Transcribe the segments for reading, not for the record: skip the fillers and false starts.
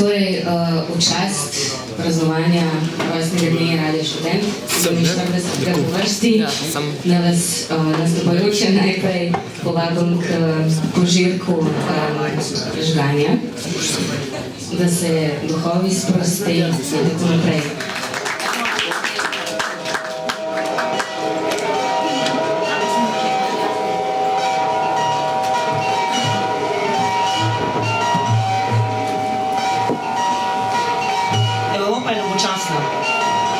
Torej, v čast praznovanja rojstnega dne Radia Študent, 47. v vrsti, da vas nastopajoče najprej povabim k požirku žganja, da se duhovi sprosti in tako naprej.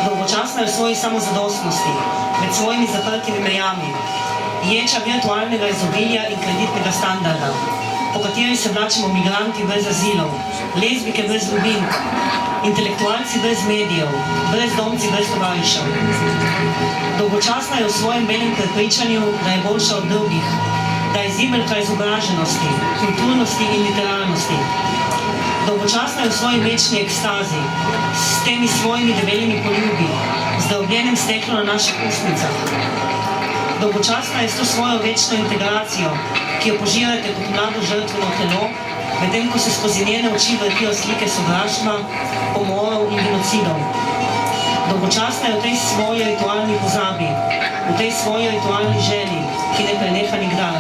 Dolgočasna je v svoji samozadostnosti, med svojimi zaprtimi mejami, ječa virtualnega izobilja in kreditnega standarda, po kateri se vlačimo migranti brez azilov, lezbike brez ljubimk, intelektualci brez medijev, brezdomci brez tovarišev. Dolgočasna je v svojem belim prepričanju, da je boljša od drugih, da je zimelka izobraženosti, kulturnosti in literarnosti. Dolgočasna je v svoji večni ekstazi, s temi svojimi debelimi poljubi, z drobljenim steklom na naših ustnicah. Dolgočasna je s to svojo večno integracijo, ki jo požirate kot mlado žrtveno telo, medtem ko se skozi njene oči vrtijo slike sovraštva, pomorov in genocidov. Dolgočasna je v tej svoji ritualni pozabi, v tej svoji ritualni želji, ki ne preneha nikdar.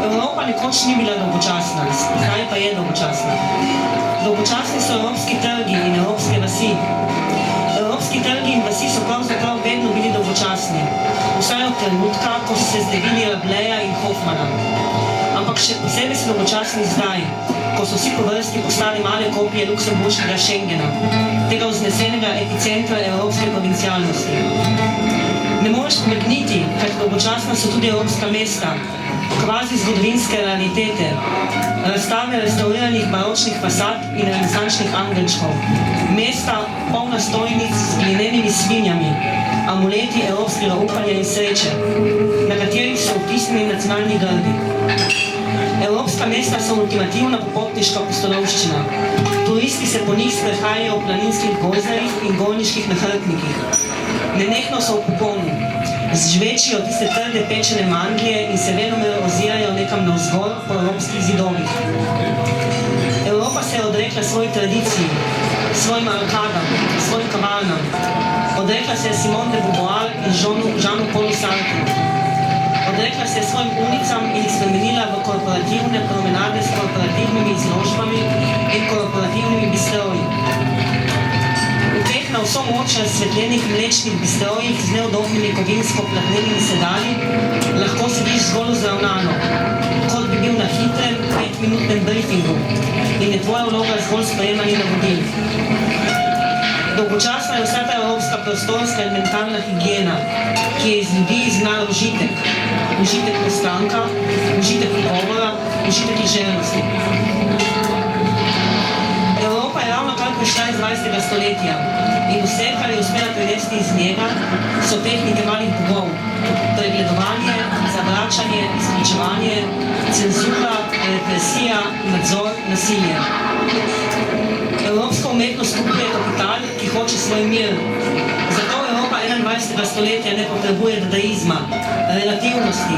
Evropa nekoč ni bila dolgočasna, zdaj pa je dolgočasna. Dolgočasni so evropski trgi in evropske vasi. Evropski trgi in vasi so pravzaprav vedno bili dolgočasni, vsaj od trenutka, ko so se zdevili Rabeleja in Hoffmana. Ampak še posebej so dolgočasni zdaj, ko so vsi po vrsti postali male kopije luksemburškega Schengena, tega vznesenega epicentra evropske provincialnosti. Ne moreš pomegniti, kaj dolgočasna so tudi evropska mesta, kvazi zgodovinske realitete, razstave restauriranih baročnih fasad in renesančnih angelčkov, mesta polna stojnic z glinenimi svinjami, amuleti evropskega upanja in sreče, na katerih so vtisnjeni nacionalni grdi. Evropska mesta so ultimativna popotniška pustolovščina. Turisti se po njih sprehajajo v planinskih gozdarjih in gorniških nahrbtnikih. Nenehno so v kuponu, žvečijo tiste trde pečene mandlije in se venomer ozirajo nekam navzgor po evropskih zidovih. Evropa se je odrekla svoji tradiciji, svojim arkadam, svojim kavarnam. Odrekla se je Simone de Beauvoir in Jeanu-Paulu Sartru. Odrekla se je svojim ulicam in jih spremenila v korporativne promenade s korporativnimi izložbami in korporativnimi bistroji. V teh na vso moč razsvetljenih mlečnih bistrojih z neudobnimi kovinsko-platnenimi sedali lahko sediš zgolj vzravnano, kot bi bil na hitrem 5-minutnem briefingu in je tvoja vloga zgolj sprejemanje navodil. Dolgočasna je vsa ta evropska prostorska in mentalna higiena, ki je iz ljudi izgnala užitek. Užitek postanka, užitek pogovora, užitek ležernosti. Evropa je ravno kar prišla iz 20. stoletja in vse, kar je uspela prinesti iz njega, so tehnike malih bogov. Pregledovanje, zavračanje, izključevanje, cenzura, represija, nadzor, nasilje. Evropska umetnost kupuje kapital, ki hoče svoj mir. Zato Evropa 21. stoletja ne potrebuje dadaizma, relativnosti,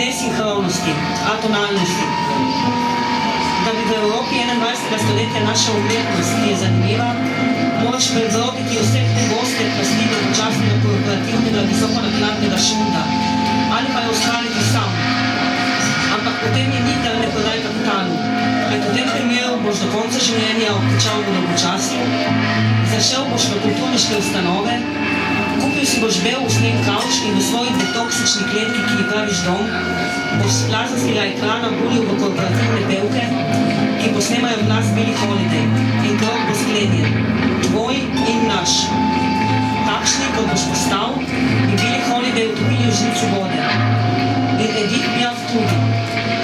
nesinhronosti, atonalnosti. Da bi v Evropi 21. stoletja naša umetnost, ki je zanimiva, moraš prebroditi vse te goste plasti dolgočasnega korporativnega visokonakladnega šunda ali pa jo ustvariti sam. Ampak potem je nikdar ne prodaj kapitalu, kaj v tem primeru boš do konca življenja obtičal v dolgočasju, zašel boš v kulturniške ustanove, kupil si boš bel usnjen kavč in v svoji detoksični kletki, ki ji praviš dom, boš z plazanskega ekrana bulil v korporativne pevke, ki posnemajo glas Billie Holiday in krog bo sklenjen, tvoj in naš. Takšni, kot boš postal, bi Billie Holiday utopili v žlicu vode. In Edith Piaf tudi.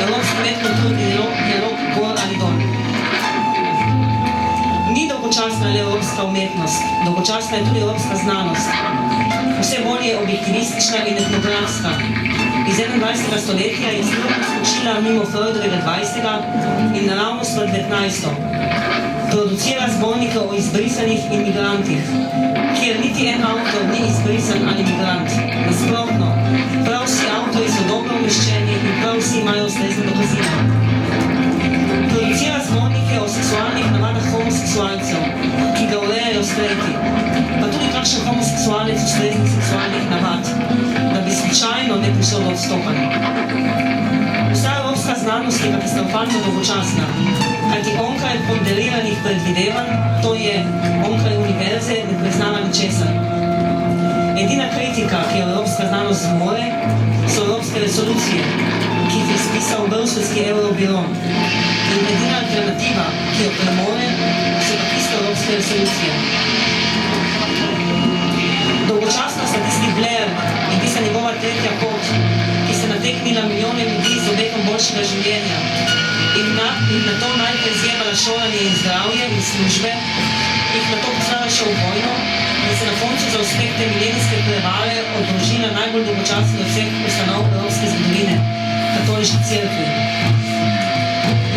Evropski medkulturni dialog gor ali dol. Ni dolgočasna le evropska umetnost, dolgočasna je tudi evropska znanost. Vse bolj je objektivistična in etnografska. Iz 21. stoletja je strpno skočila mimo Freudovega 20. in naravnost v 19. Producira zbornike o izbrisanih imigrantih, kjer niti en avtor ni izbrisan ali migrant. Nasprotno, prav vsi avtori so dobro umeščeni in prav vsi imajo ustrezne dokazila. Producira zbornike o seksualnih ustreznih seksualnih navad, da bi slučajno ne prišlo do odstopanja. Vsa evropska znanost je katastrofalno dolgočasna, kajti onkraj ponderiranih predvidevanj, to je onkraj univerze, ne priznava ničesar. Edina kritika, ki jo evropska znanost zmore, so evropske resolucije, ki jih je spisal bruselski Eurobiro. In edina alternativa, ki jo premore, so pa tiste evropske resolucije. Dolgočasno sta tisti Blair in tista njegova tretja pot, ki sta nateknila milijone ljudi z obehom boljšega življenja in na to najprej zjemala šolanje in zdravje in službe, jih na to poslala še v vojno in se na koncu za uspeh te milenijske prevare odložila najbolj dolgočasno od vseh ustanov evropske zgodovine, katoliški cerkvi.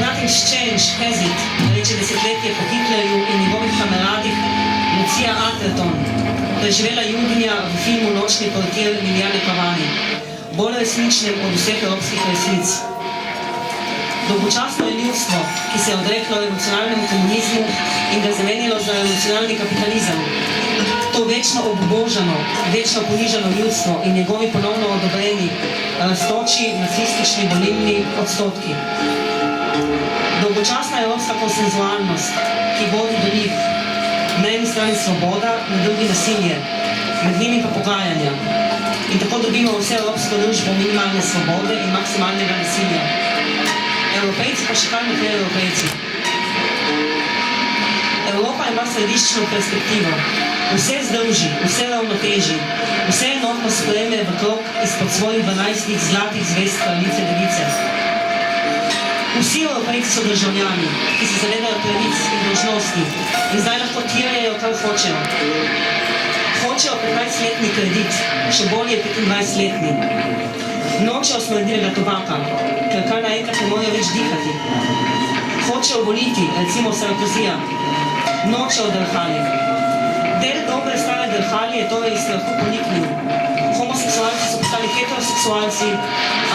Nothing's changed, has it, reče desetletje po Hitlerju in njegovih kameradih Lucia Atherton, preživela Judinja v filmu Nočni portir Liljane Cavani, bolj resničnem od vseh evropskih resnic. Dolgočasno je ljudstvo, ki se je odreklo revolucionarnemu komunizmu in ga zamenjalo za revolucionarni kapitalizem. To večno obbožano, večno ponižano ljudstvo in njegovi ponovno odobreni, rastoči nacistični volilni odstotki. Dolgočasna je evropska konsenzualnost, ki vodi do njih. Na eni strani svoboda, na drugi nasilje, med njimi pa pogajanja. In tako dobimo vse evropsko družbo minimalne svobode in maksimalnega nasilja. Evropejci pa še kar naprej Evropejci. Evropa ima središčno perspektivo. Vse združi, vse ravnoteži, vse enotno sprejme v krog izpod svojih 12 zlatih zvezd kraljice device. Vsi Evropejci so državljani, ki se zavedajo pravic in dolžnosti in zdaj lahko tirajo, kar hočejo. Hočejo 15-letni kredit, še bolje 25-letni. Nočejo smrdilega tobaka, ker kar naenkrat ne morejo več dihati. Hočejo voliti, recimo Sarkozija. Nočejo drhali. Del dobre stare drhali je torej iz strahu poniknil. Homoseksualci so postali heteroseksualci,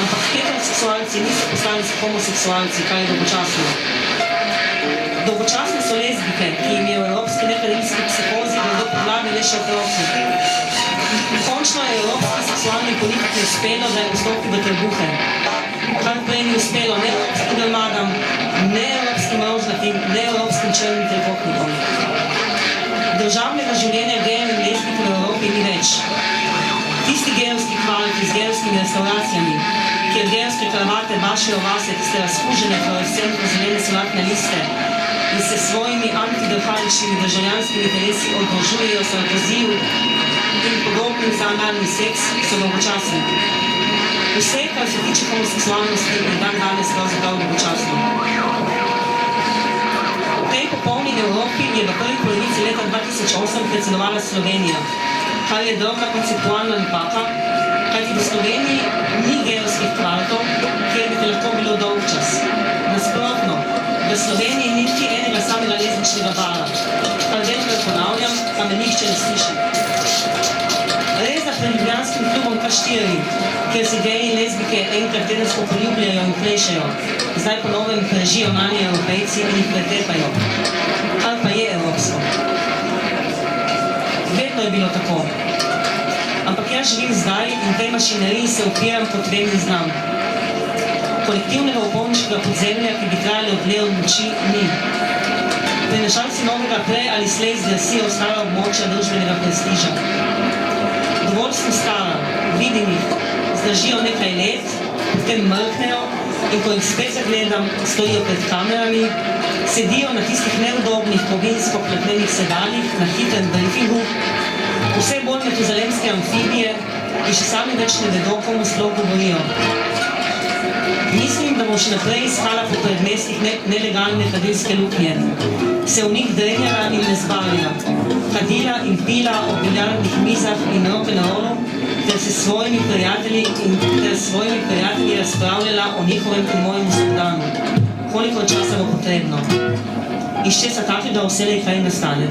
ampak heteroseksualci niso postali homoseksualci, kar je dolgočasno. Dolgočasne so lezbike, ki jim je v evropski nekadilski psihozi gredo po glavi le še otroci. Končno je evropski seksualni politiki uspelo, da je vstopil v trebuhe. Kar prej ni uspelo ne evropskim grmadam, ne evropskim rožnatim, ne evropskim črnim trikotnikom. Državnega življenja gejev in lezbik v Evropi ni več. Tisti gejevski kvaliti z gejevskimi restauracijami, kjer gejevske kravate bašejo vase, tiste razkužene fluorescentno zelene solatne liste in se svojimi antidrhaličnimi državljanskimi telesi odložujejo Sarkoziju in podobnim za analni seks, so dolgočasni. Vse, kar se tiče homoseksualnosti, je dan danes pravzaprav dolgočasno. V tej popolni Evropi je v prvi polovici leta 2008 predsedovala Slovenija, kar je drobna konceptualna napaka, kajti v Sloveniji ni gejevskih kvartov, kjer bi te lahko bilo dolgčas. Nasprotno, v Sloveniji ni niti enega samega lezbičnega bara, kar vedno ponavljam, pa me nihče ne sliši. Res da pred ljubljanskim klubom K4, kjer se geji in lezbike enkrat tedensko poljubljajo in plešejo, zdaj po novem prežijo nanje Evropejci in jih pretepajo. Kar pa je evropsko. Vedno je bilo tako. Ampak jaz živim zdaj in tej mašineriji se upiram, kot vem in znam. Kolektivnega upolniškega podzemlja, ki bi trajali od dne od noči, ni. Prenašalci novega prej ali slej zglasijo ostala območja družbenega prestiža. Dovolj sem stara, vidim jih, zdržijo nekaj let, potem mrknejo in ko jih spet zagledam, stojijo pred kamerami, sedijo na tistih neudobnih kovinsko pletnenih sedaljih na hitrem briefingu, vse bolj metuzalemske amfibije in še sami več ne vedo, komu sploh govorijo. Mislim, da bom še naprej iskala po predmestih nelegalne kadilske luknje, se v njih drenjala in ne zbavila, kadila in pila ob biljardnih mizah in rock'n'rollu, ter se svojimi prijatelji razpravljala o njihovem in mojem vsakdanu, koliko časa bo potrebno. Iz česa takega vselej kaj nastane.